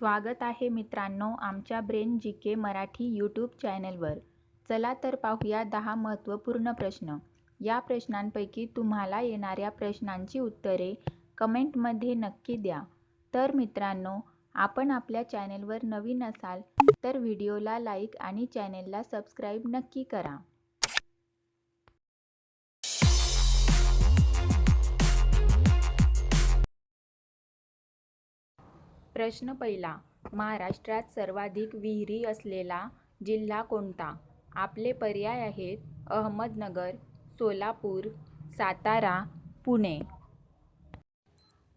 स्वागत आहे मित्रांनो आमच्या ब्रेन जी के मराठी यूट्यूब चॅनलवर. चला तर पाहूया 10 महत्त्वपूर्ण प्रश्न. या प्रश्नांपैकी तुम्हाला येणाऱ्या प्रश्नांची उत्तरे कमेंटमध्ये नक्की द्या. तर मित्रांनो, आपण आपल्या चॅनलवर नवीन असाल तर व्हिडिओला लाईक आणि चॅनलला सबस्क्राईब नक्की करा. प्रश्न पहिला. महाराष्ट्रात सर्वाधिक विहिरी असलेला जिल्हा कोणता? आपले पर्याय आहेत अहमदनगर, सोलापूर, सातारा, पुणे.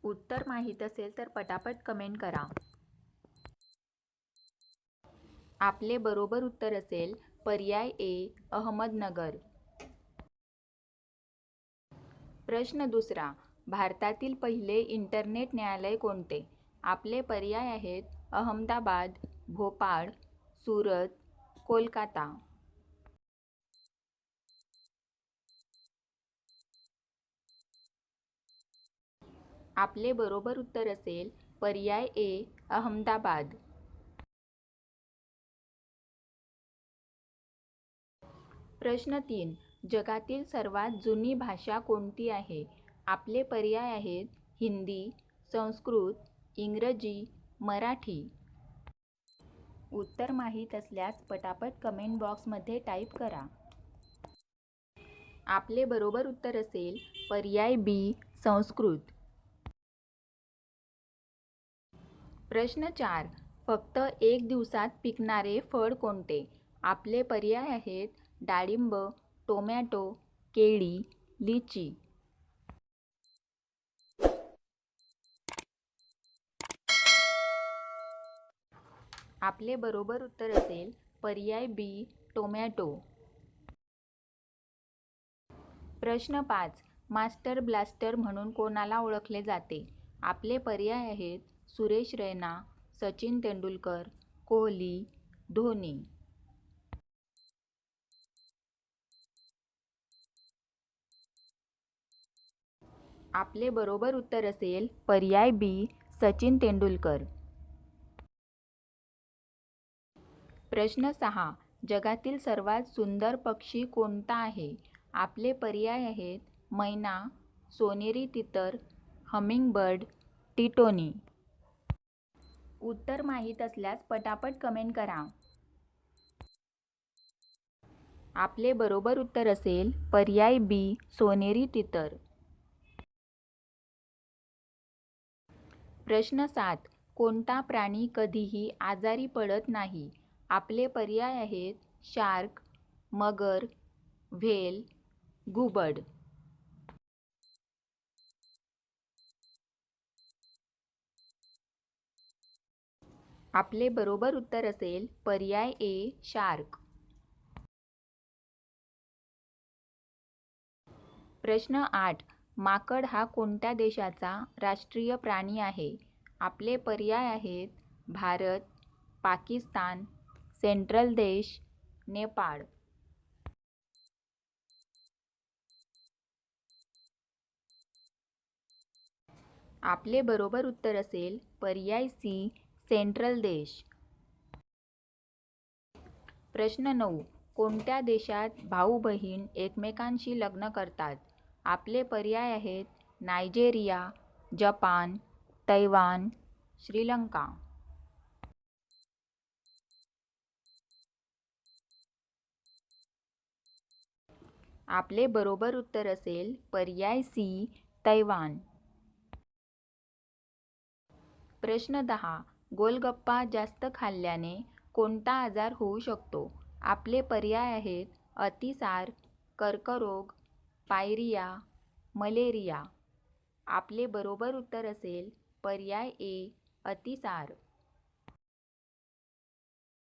उत्तर माहीत असेल तर पटापट कमेंट करा. आपले बरोबर उत्तर असेल पर्याय ए अहमदनगर. प्रश्न दुसरा. भारतातील पहिले इंटरनेट न्यायालय कोणते? आपले पर्याय आहेत अहमदाबाद, भोपाळ, सुरत, कोलकाता. आपले बरोबर उत्तर असेल पर्याय ए अहमदाबाद. प्रश्न 3. जगातील सर्वात जुनी भाषा कोणती आहे? आपले पर्याय आहेत हिंदी, संस्कृत, इंग्रजी, मराठी. उत्तर माहीत असल्यास पटापट कमेंट बॉक्समध्ये टाईप करा. आपले बरोबर उत्तर असेल पर्याय बी संस्कृत. प्रश्न 4. फक्त एक दिवसात पिकणारे फळ कोणते? आपले पर्याय आहेत डाळिंब, टोमॅटो, केळी, लिची. आपले बरोबर उत्तर असेल पर्याय बी टोमॅटो. प्रश्न 5. मास्टर ब्लास्टर म्हणून कोणाला ओळखले जाते? आपले पर्याय आहेत सुरेश रैना, सचिन तेंडुलकर, कोहली, धोनी. आपले बरोबर उत्तर असेल पर्याय बी सचिन तेंडुलकर. प्रश्न 6. जगातील सर्वात सुंदर पक्षी कोणता आहे? आपले पर्याय आहेत मैना, सोनेरी तितर, हमिंगबर्ड, टिटोनी. उत्तर माहीत असल्यास पटापट कमेंट करा. आपले बरोबर उत्तर असेल पर्याय बी सोनेरी तितर. प्रश्न 7. कोणता प्राणी कधीही आजारी पडत नाही? आपले पर्याय आहेत शार्क, मगर, व्हेल, घुबड. आपले बरोबर उत्तर असेल पर्याय ए शार्क. प्रश्न 8. माकड हा कोणत्या देशाचा राष्ट्रीय प्राणी आहे? आपले पर्याय आहेत भारत, पाकिस्तान, सेंट्रल देश, नेपाळ. आपले बरोबर उत्तर असेल पर्याय सी सेंट्रल देश. प्रश्न 9. कोणत्या देशात भाऊ बहीण एकमेकांशी लग्न करतात? आपले पर्याय आहेत नायजेरिया, जपान, तैवान, श्रीलंका. आपले बरोबर उत्तर असेल पर्याय सी तैवान. प्रश्न 10. गोलगप्पा जास्त खाल्ल्याने कोणता आजार होऊ शकतो? आपले पर्याय आहेत अतिसार, कर्करोग, पायरिया, मलेरिया. आपले बरोबर उत्तर असेल पर्याय ए अतिसार.